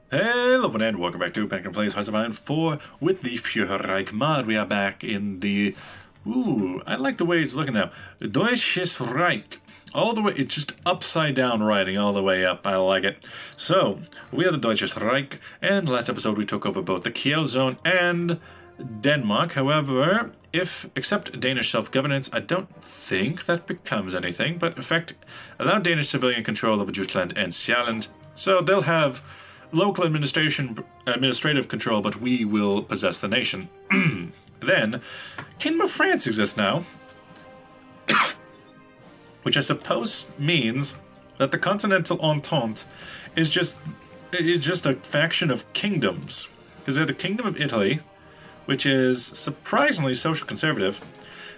Hello and welcome back to Pack and Plays Hearts of Iron 4 with the Fuhrerreich mod. We are back in the... Ooh, I like the way it's looking now. Deutsches Reich. All the way, it's just upside down writing all the way up. I like it. So, we are the Deutsches Reich, and last episode we took over both the Kiel Zone and Denmark. However, if accept Danish self-governance, I don't think that becomes anything, but in fact, allow Danish civilian control over Jutland and Sjælland. So they'll have local administrative control, but we will possess the nation. Then, Kingdom of France exists now, which I suppose means that the Continental Entente is just a faction of kingdoms. Because we have the Kingdom of Italy, which is surprisingly social conservative.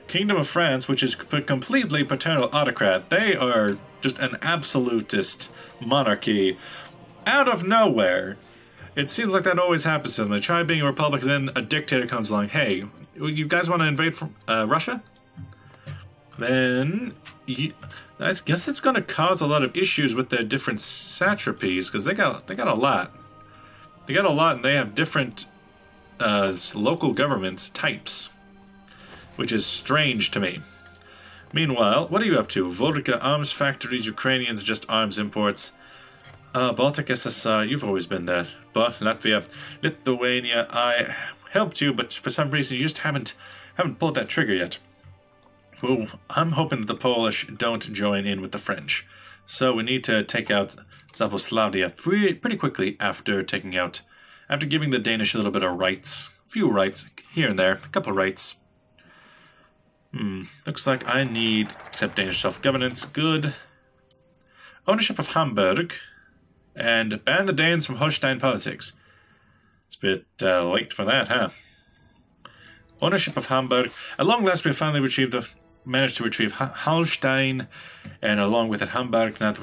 Kingdom of France, which is completely paternal autocrat. They are just an absolutist monarchy. Out of nowhere. It seems like that always happens to them. They try being a republic, then a dictator comes along. Hey, you guys want to invade from Russia? Then I guess it's going to cause a lot of issues with their different satrapies, because they got a lot. They got a lot, and they have different local governments types, which is strange to me. Meanwhile, what are you up to? Vodka arms factories, Ukrainians just arms imports. Baltic SSR, you've always been there. But Latvia, Lithuania, I helped you, but for some reason you just haven't pulled that trigger yet. Well, I'm hoping that the Polish don't join in with the French. So we need to take out Zaposlavia pretty quickly after giving the Danish a little bit of rights. A few rights here and there, a couple rights. Looks like I need accept Danish self-governance. Good. Ownership of Hamburg. And ban the Danes from Holstein politics. It's a bit late for that, huh? Ownership of Hamburg. At long last, we finally managed to retrieve Holstein, and along with it, Hamburg. Now that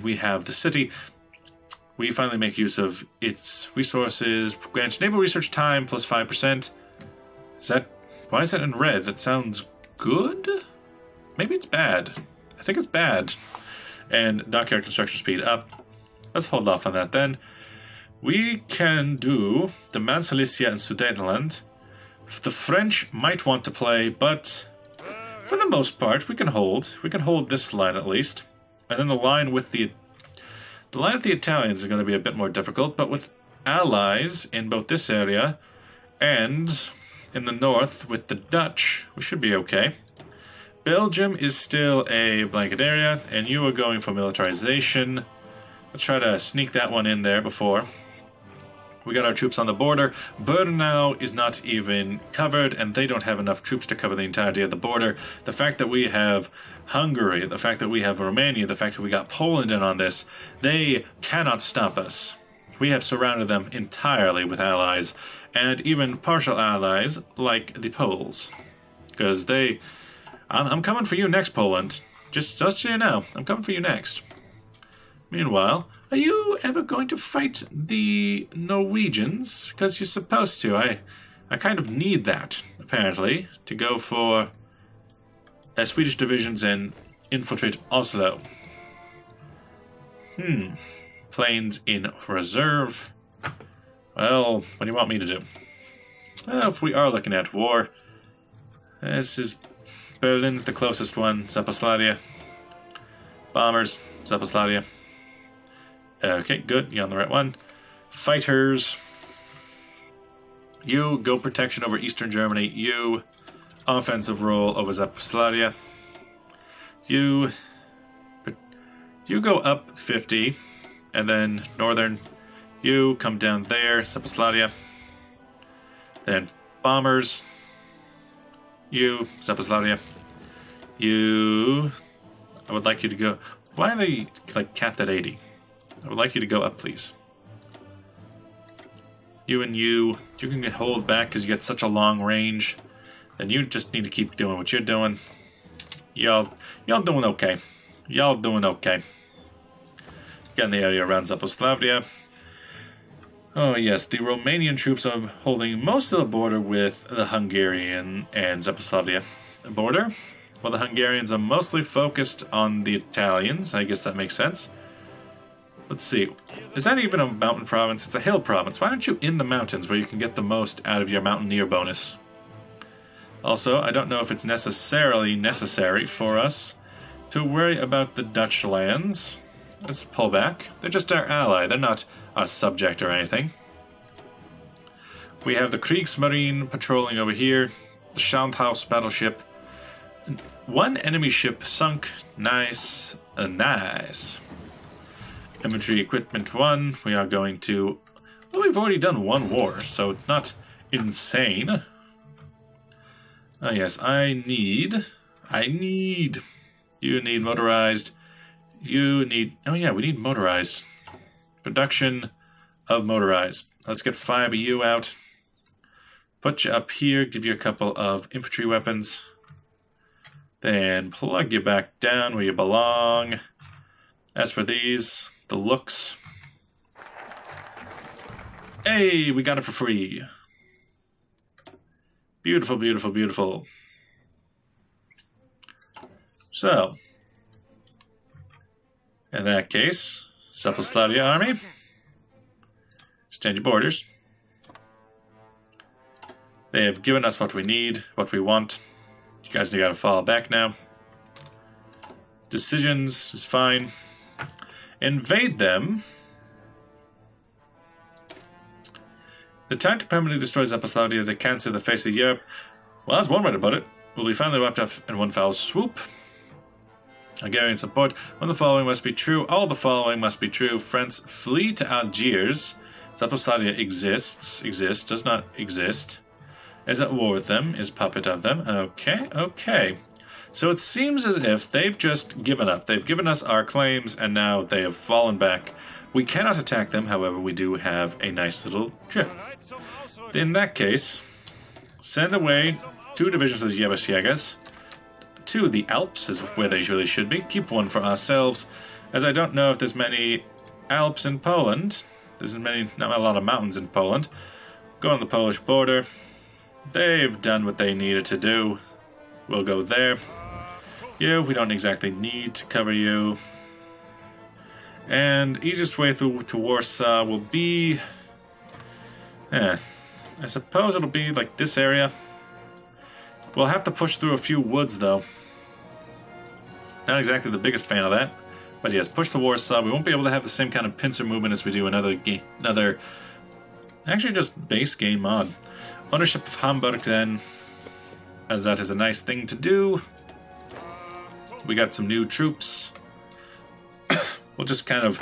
we have the city, we finally make use of its resources. Grants naval research time plus 5%. Why is that in red? That sounds good. Maybe it's bad. I think it's bad. And dockyard construction speed up. Let's hold off on that then. We can do the Man Silesia and Sudetenland. The French might want to play, but for the most part, we can hold. We can hold this line at least. And then the line with the Italians is going to be a bit more difficult, but with allies in both this area and in the north with the Dutch, we should be okay. Belgium is still a blanket area, and you are going for militarization. Let's try to sneak that one in there before. We got our troops on the border. Bernau is not even covered, and they don't have enough troops to cover the entirety of the border. The fact that we have Hungary, the fact that we have Romania, the fact that we got Poland in on this, they cannot stop us. We have surrounded them entirely with allies, and even partial allies like the Poles. Because I'm coming for you next, Poland. Just so you know, I'm coming for you next. Meanwhile, are you ever going to fight the Norwegians? Because you're supposed to. I kind of need that, apparently, to go for Swedish divisions and infiltrate Oslo. Planes in reserve. Well, what do you want me to do? Well, if we are looking at war, Berlin's the closest one. Zaposlavia. Bombers. Zaposlavia. Okay, good. You're on the right one. Fighters. You go protection over Eastern Germany. You offensive role over Zaposlavia. You go up 50, and then northern. You come down there, Zaposlavia. Then bombers. You, Zaposlavia. You. I would like you to go. Why are they like capped at 80? I would like you to go up, please. You can hold back because you get such a long range. Then you just need to keep doing what you're doing. Y'all doing okay. Y'all doing okay. Get in the area around Zaposlavia. Oh yes, the Romanian troops are holding most of the border with the Hungarian and Zaposlavia border. While the Hungarians are mostly focused on the Italians. I guess that makes sense. Let's see. Is that even a mountain province? It's a hill province. Why aren't you in the mountains where you can get the most out of your mountaineer bonus? Also, I don't know if it's necessarily necessary for us to worry about the Dutch lands. Let's pull back. They're just our ally. They're not our subject or anything. We have the Kriegsmarine patrolling over here. The Schandhaus battleship. One enemy ship sunk. Nice. Nice. Infantry equipment 1. We are going to... Well, we've already done one war, so it's not insane. Oh yes, I need... You need motorized. You need... Oh yeah, we need motorized. Production of motorized. Let's get 5 of you out. Put you up here, give you a couple of infantry weapons. Then plug you back down where you belong. As for these, the looks. Hey, we got it for free. Beautiful, beautiful, beautiful. So, in that case, Zapatoslavia army, stand your borders. They have given us what we need, what we want. You guys gotta fall back now. Decisions is fine. Invade them. The time to permanently destroy Zapatoslavia, they can't see the face of Europe. Well, that's one way to put it. Will be finally wiped off in one foul swoop. Hungarian support. When the following must be true. All the following must be true. France flee to Algiers. Zapatoslavia does not exist. Is at war with them, is puppet of them. Okay, okay. So it seems as if they've just given up. They've given us our claims, and now they have fallen back. We cannot attack them, however, we do have a nice little trip. In that case, send away 2 divisions of the Jebusjägers to the Alps, is where they really should be. Keep 1 for ourselves, as I don't know if there's many Alps in Poland. There's not a lot of mountains in Poland. Go on the Polish border. They've done what they needed to do. We'll go there. You, we don't exactly need to cover you. And easiest way through to Warsaw will be... I suppose it'll be like this area. We'll have to push through a few woods, though. Not exactly the biggest fan of that. But yes, push to Warsaw. We won't be able to have the same kind of pincer movement as we do in another actually just base game mod. Ownership of Hamburg, then, as that is a nice thing to do. We got some new troops. We'll just kind of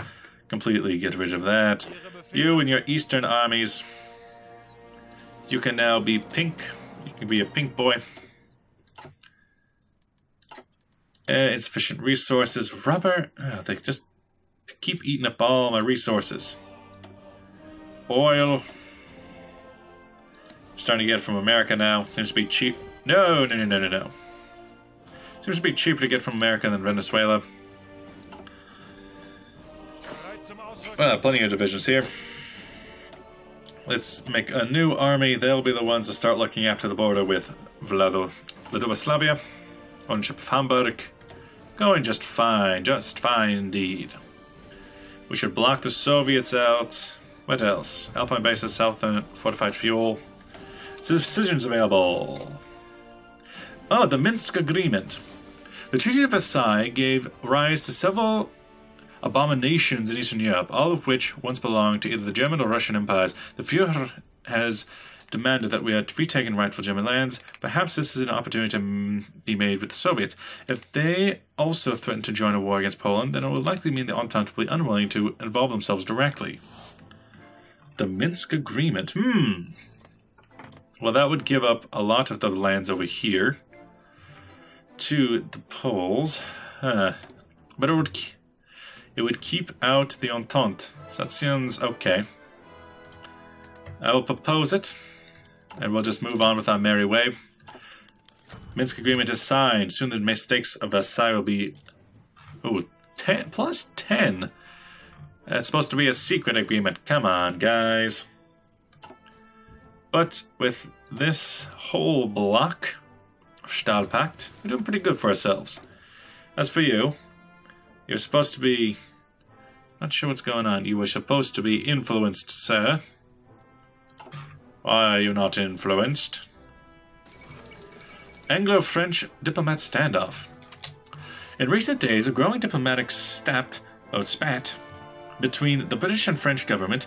completely get rid of that. You and your eastern armies, you can now be pink. You can be a pink boy. Insufficient resources. Rubber. Oh, they just keep eating up all my resources. Oil. Starting to get it from America now. Seems to be cheap. No. Seems to be cheaper to get from America than Venezuela. Plenty of divisions here. Let's make a new army. They'll be the ones to start looking after the border with Lithuania. Ownership of Hamburg. Going just fine indeed. We should block the Soviets out. What else? Alpine bases, south and fortified fuel. So decisions available. Oh, the Minsk Agreement. The Treaty of Versailles gave rise to several abominations in Eastern Europe, all of which once belonged to either the German or Russian empires. The Fuhrer has demanded that we are retaken rightful German lands. Perhaps this is an opportunity to be made with the Soviets. If they also threaten to join a war against Poland, then it will likely mean the Entente will be unwilling to involve themselves directly. The Minsk Agreement. Well, that would give up a lot of the lands over here to the Poles. But it would keep out the Entente. So that sounds okay. I will propose it, and we'll just move on with our merry way. Minsk Agreement is signed. Soon the mistakes of Versailles will be... Oh, 10 plus 10. That's supposed to be a secret agreement. Come on, guys. But with this whole block of Stahlpakt, we're doing pretty good for ourselves. As for you, you're supposed to be Not sure what's going on. You were supposed to be influenced, sir. Why are you not influenced? Anglo-French diplomat standoff. In recent days, a growing diplomatic spat between the British and French government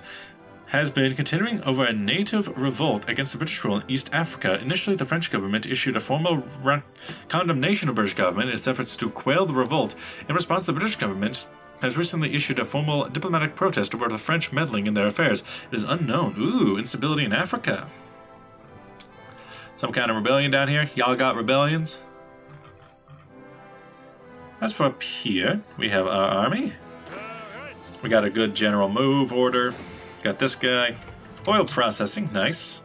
has been continuing over a native revolt against the British rule in East Africa. Initially, the French government issued a formal condemnation of British government in its efforts to quell the revolt. In response, the British government has recently issued a formal diplomatic protest over the French meddling in their affairs. It is unknown. Ooh, instability in Africa. Some kind of rebellion down here? Y'all got rebellions? As for up here, we have our army. We got a good general move order. Got this guy. Oil processing, nice.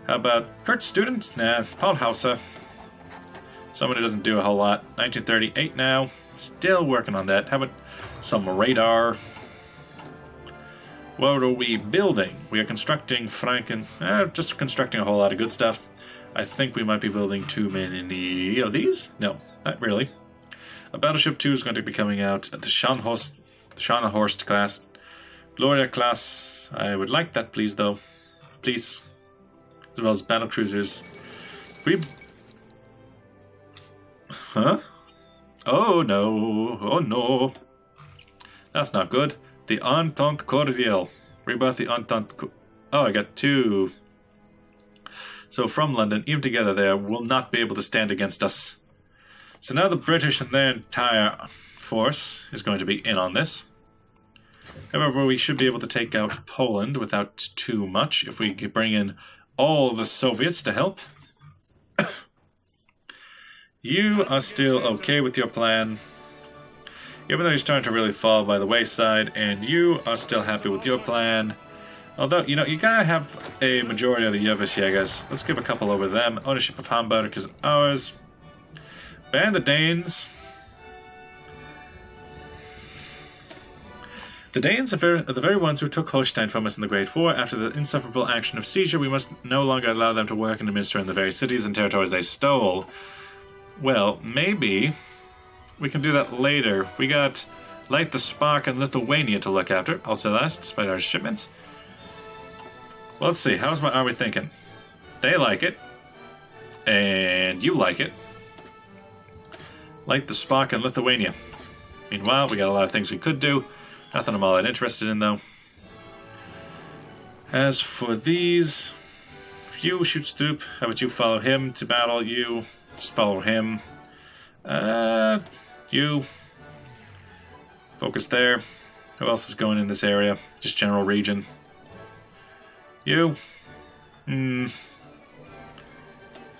How about Kurt Student? Nah, Paul Hauser. Someone who doesn't do a whole lot. 1938 now. Still working on that. How about some radar? What are we building? We are constructing just constructing a whole lot of good stuff. I think we might be building too many of these. No, not really. A Battleship 2 is going to be coming out at the Scharnhorst class. Gloria class. I would like that, please, though. Please. As well as battle cruisers. Huh? Oh, no. Oh, no. That's not good. The Entente Cordiale. Rebirth the Entente... Oh, I got two. So from London, even together there, will not be able to stand against us. So now the British and their entire force is going to be in on this. However, we should be able to take out Poland without too much if we could bring in all the Soviets to help. You are still okay with your plan, even though you're starting to really fall by the wayside, and you are still happy with your plan. Although, you know, you gotta have a majority of the Jägers. Let's give a couple over them. Ownership of Hamburg is ours. Ban the Danes. The Danes are the very ones who took Holstein from us in the Great War. After the insufferable action of seizure, we must no longer allow them to work and administer in the very cities and territories they stole. Well, maybe we can do that later. We got Light the Spark and Lithuania to look after. Also last, despite our shipments. Well, let's see. How's my army thinking? They like it. And you like it. Light the Spark and Lithuania. Meanwhile, we got a lot of things we could do. Nothing I'm all that interested in, though. As for these, you shoot Stoop. How about you follow him to battle? You just follow him. You focus there. Who else is going in this area? Just general region. You.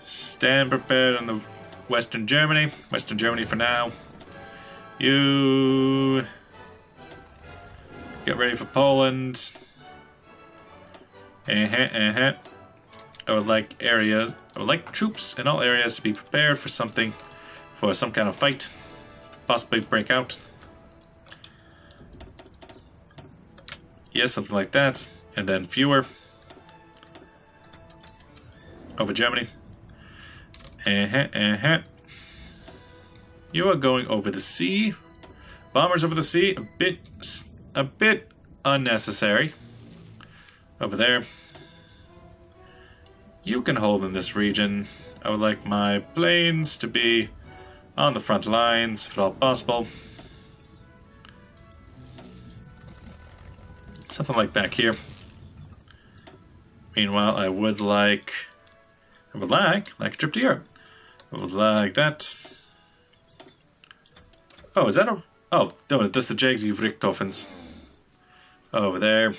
Stand prepared in the Western Germany. Western Germany for now. You. Get ready for Poland. I would like troops in all areas to be prepared for something, for some kind of fight, possibly break out. Yes, something like that. And then fewer. Over Germany. You are going over the sea. Bombers over the sea. A bit unnecessary. Over there. You can hold in this region. I would like my planes to be on the front lines, if at all possible. Something like back here. Meanwhile, I would like a trip to Europe. I would like that. Oh, is that a... Oh, no, that's the Jags you've Richthofens. Over there.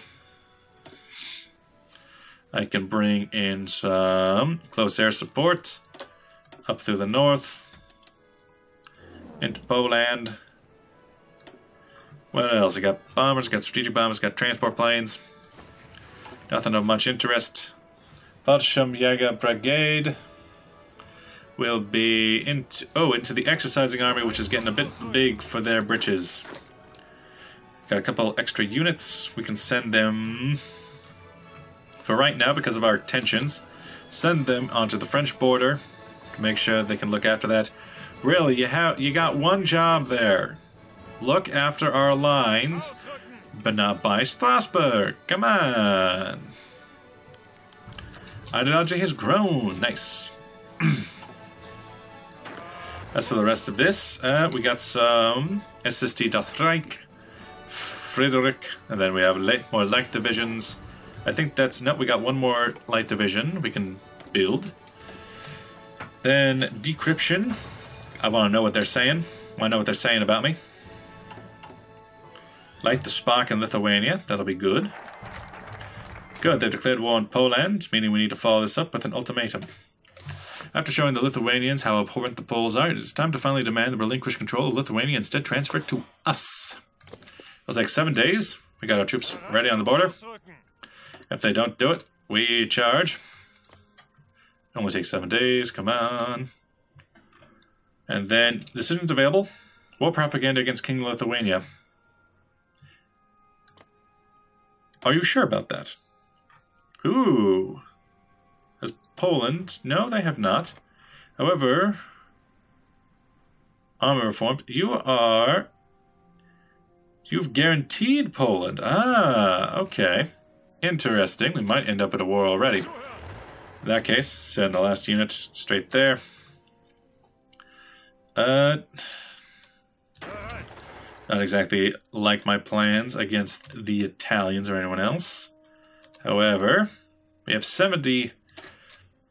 I can bring in some close air support up through the north into Poland. What else? I got bombers, got strategic bombers, got transport planes. Nothing of much interest. Fallschirmjäger Brigade will be into the exercising army, which is getting a bit big for their britches. Got a couple extra units. We can send them, for right now, because of our tensions, send them onto the French border to make sure they can look after that. Really, you got one job there. Look after our lines But not by Strasbourg. Come on. Ideology has grown. Nice. As for the rest of this, we got some SST Das Reich, Friedrich, and then we have more light divisions. I think that's... No, we got one more light division we can build. Then decryption. I want to know what they're saying. I want to know what they're saying about me. Light the spark in Lithuania. That'll be good. Good, they declared war on Poland, meaning we need to follow this up with an ultimatum. After showing the Lithuanians how abhorrent the Poles are, it is time to finally demand the relinquish control of Lithuania, instead transfer it to us. It'll take 7 days. We got our troops ready on the border. If they don't do it, we charge. Only takes 7 days, come on. And then, decisions available. War propaganda against King Lithuania. Are you sure about that? Ooh. Has Poland? No, they have not. However, army reformed. You've guaranteed Poland. Ah, okay. Interesting. We might end up at a war already. In that case, send the last unit straight there. Not exactly like my plans against the Italians or anyone else. However, we have 70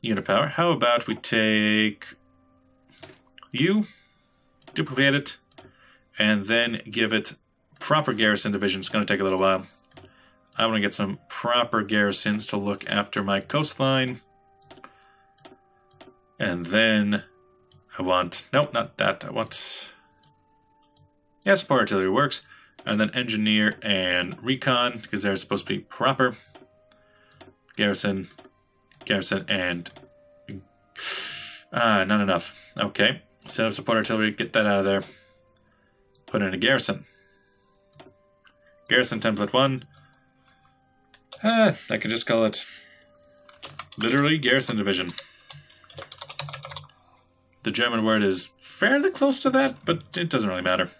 unit power. How about we take you, duplicate it, and then give it proper garrison division. It's going to take a little while. I want to get some proper garrisons to look after my coastline. And then I want... Nope, not that. I want... Yeah, support artillery works. And then engineer and recon, because they're supposed to be proper. Garrison, and... not enough. Okay. Set up support artillery, get that out of there. Put in a garrison. Garrison template 1. I could just call it literally garrison division. The German word is fairly close to that, but it doesn't really matter.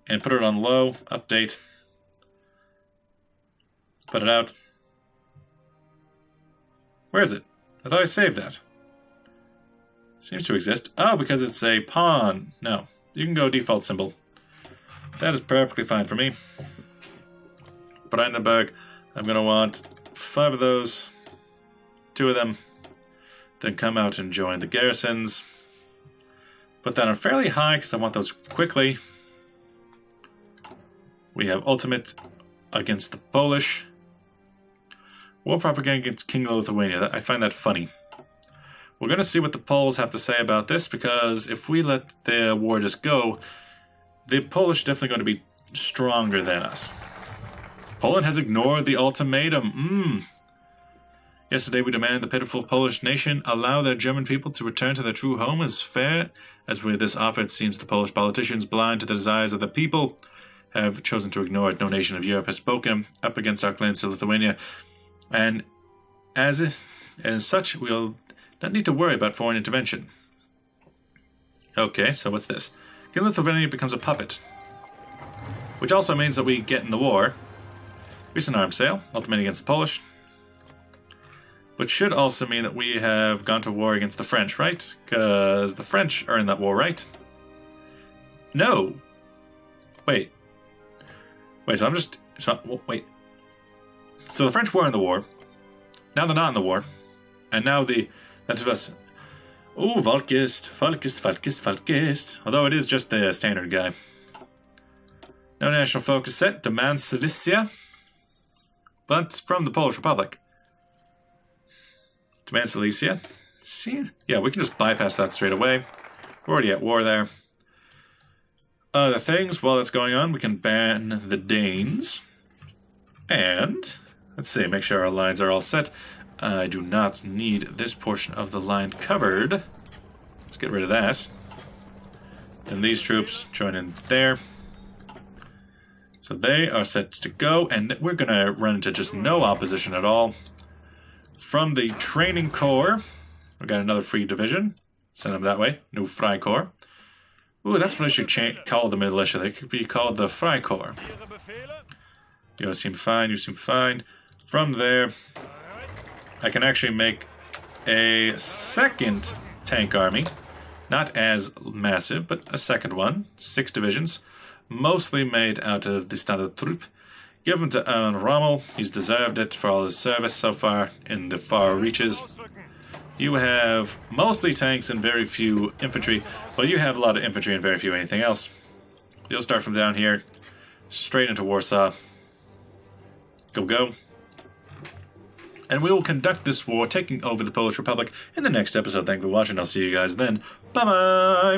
And put it on low, update. Put it out. Where is it? I thought I saved that. Seems to exist. Oh, because it's a pawn. No, you can go default symbol. That is perfectly fine for me. Brandenburg, I'm going to want 5 of those. 2 of them. Then come out and join the garrisons. Put that on fairly high because I want those quickly. We have ultimate against the Polish. War propaganda against King of Lithuania. I find that funny. We're going to see what the Poles have to say about this, because if we let the war just go, the Polish are definitely going to be stronger than us. Poland has ignored the ultimatum. Yesterday we demand the pitiful Polish nation allow their German people to return to their true home. As fair as with this offer, it seems the Polish politicians, blind to the desires of the people, have chosen to ignore it. No nation of Europe has spoken up against our claims to Lithuania, and as such, we'll not need to worry about foreign intervention. Okay, so what's this? King Lithuania becomes a puppet, which also means that we get in the war. Recent arms sale, ultimate against the Polish. Which should also mean that we have gone to war against the French, right? Because the French are in that war, right? No. Wait. Wait, so I'm just... wait. So the French were in the war. Now they're not in the war. And now that of us... Oh, Volkist. Although it is just the standard guy. No national focus set. Demands Silesia. But from the Polish Republic. Demand Silesia. See? Yeah, we can just bypass that straight away. We're already at war there. Other things, while that's going on, we can ban the Danes. And, let's see, make sure our lines are all set. I do not need this portion of the line covered. Let's get rid of that. Then these troops join in there. So they are set to go, and we're going to run into just no opposition at all. From the training corps, we got another free division. Send them that way. New Freikorps. Ooh, that's what I should call the militia. They could be called the Freikorps. You seem fine, you seem fine. From there, I can actually make a second tank army. Not as massive, but a second one. 6 divisions. Mostly made out of the standard troop. Given to Owen Rommel. He's deserved it for all his service so far in the far reaches. You have mostly tanks and very few infantry, but you have a lot of infantry and very few anything else. You'll start from down here, straight into Warsaw. Go, go. And we will conduct this war, taking over the Polish Republic in the next episode. Thank you for watching. I'll see you guys then. Bye-bye!